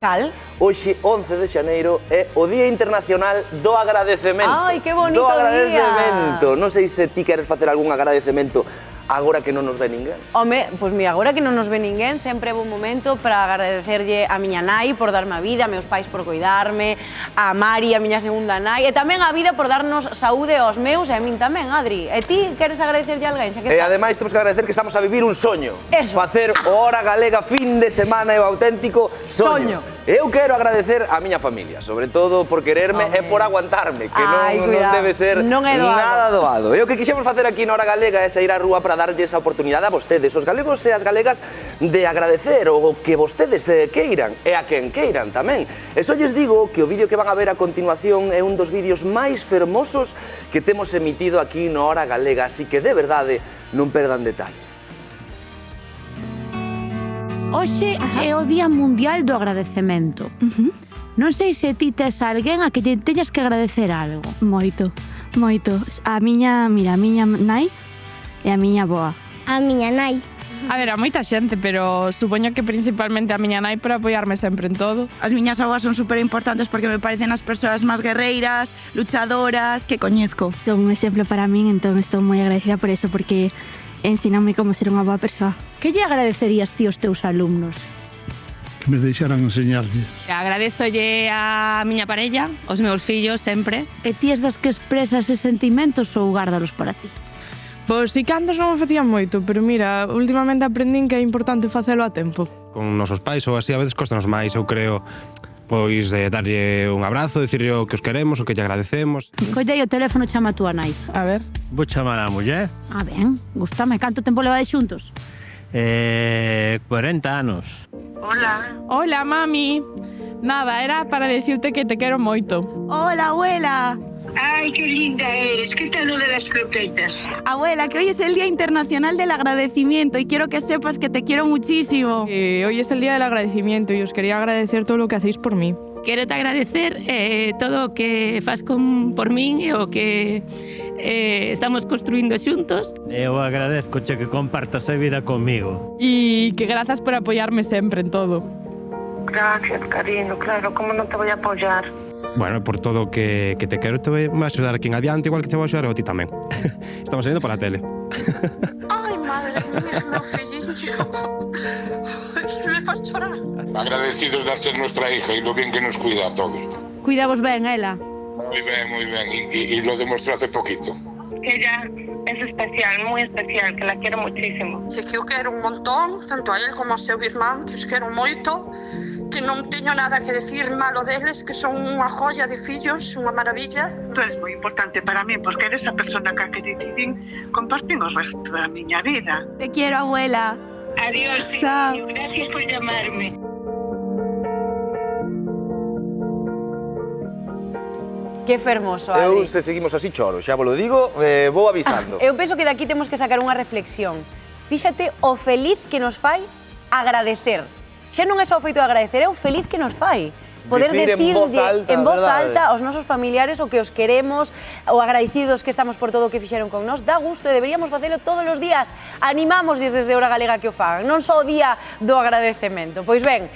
Cal? Hoxe, 11 de xaneiro, é o Día Internacional do Agradecemento. Ai, que bonito do agradecemento. día. Non sei se ti queres facer algún agradecemento agora que non nos ve ninguén. Home, pois mira, agora que non nos ve ninguén, sempre é bon momento para agradecerlle a miña nai por darme a vida, a meus pais por cuidarme, a Mari, a miña segunda nai, e tamén a vida por darnos saúde aos meus e a min tamén, Adri. E ti queres agradecerlle a alguén? Xa que E estás? ademais temos que agradecer que estamos a vivir un soño. Eso. Facer o Hora Galega fin de semana é o auténtico soño. Eu quero agradecer a miña familia, sobre todo por quererme e por aguantarme, que non debe ser nada doado. E o que quixemos facer aquí na Hora Galega é sair á rúa para darlle esa oportunidade a vostedes, os galegos e as galegas, de agradecer o que vostedes queiran e a quen queiran tamén. E só lles digo que o vídeo que van a ver a continuación é un dos vídeos máis fermosos que temos emitido aquí na Hora Galega, así que de verdade non perdan detalle. Hoxe é o Día Mundial do Agradecemento. Non sei se ti tes alguén a que te teñas que agradecer algo. Moito, moito. A miña nai e a miña boa. A miña nai. A ver, a moita xente, pero supoño que principalmente a miña nai por apoiarme sempre en todo. As miñas avós son super importantes porque me parecen as persoas máis guerreiras, luchadoras que coñezco. Son un exemplo para min, entón estou moi agradecida por eso, porque ensíname como ser unha boa persoa. Que lle agradecerías ti aos teus alumnos? Que me deixaran enseñarlle. Agradezolle a miña parella, aos meus fillos, sempre. E ti es das que expresas eses sentimentos ou gárdalos para ti? Pois si que antes non me facían moito, pero mira, últimamente aprendín que é importante facelo a tempo. Con nosos pais ou así a veces costanos máis, eu creo, pois darlle un abrazo, dicirlle o que os queremos, o que lle agradecemos. Colla aí o teléfono, chama a túa nai. A ver. Vou chamar a muller. Ah, ben, gustame. Canto tempo levades xuntos? 40 anos. Hola. Hola, mami. Nada, era para decirte que te quero moito. Hola, abuela. Ay, qué linda eres. ¿Qué tal lo de las croquetas? Abuela, que hoy es el Día Internacional del Agradecimiento y quiero que sepas que te quiero muchísimo. Hoy es el día del agradecimiento y os quería agradecer todo lo que hacéis por mí. Quero te agradecer todo o que faz por min e o que estamos construindo xuntos. Eu agradezco que compartas a vida comigo. Y que grazas por apoiarme sempre en todo. Gracias, cariño. Claro, ¿cómo no te voy a apoyar? Bueno, por todo o que te quero, te voy a axudar aquí en adiante, igual que te vou axudar a ti tamén. Estamos saliendo para a tele. Ay, madre mía, no, fillinho. Me faz chorar. Agradecidos de ser nuestra hija y lo bien que nos cuida a todos. Cuidavos ben, ela. Muy bien. Y lo demostró hace poquito. Que ella es especial, muy especial, que la quiero muchísimo. Sí, que eu quero un montón, tanto a él como a seu irmán, que os quero moito, que non teño nada que decir malo deles, que son unha joya de fillos, unha maravilla. Tú eres moi importante para mí, porque eres a persona que decidín compartir o resto da miña vida. Te quiero, abuela. Adiós, chao. Gracias por llamarme. Que fermoso, Adri. Eu, se seguimos así, choro, xa vos lo digo, vou avisando. Eu penso que daqui temos que sacar unha reflexión. Fíxate o feliz que nos fai agradecer. Xa non é só o feito de agradecer, é o feliz que nos fai. Poder decir en voz alta aos nosos familiares o que os queremos, o agradecidos que estamos por todo o que fixeron con nós, dá gusto e deberíamos facelo todos os días. Animámosles desde Hora Galega que o fagan, non só o día do agradecemento. Pois ben,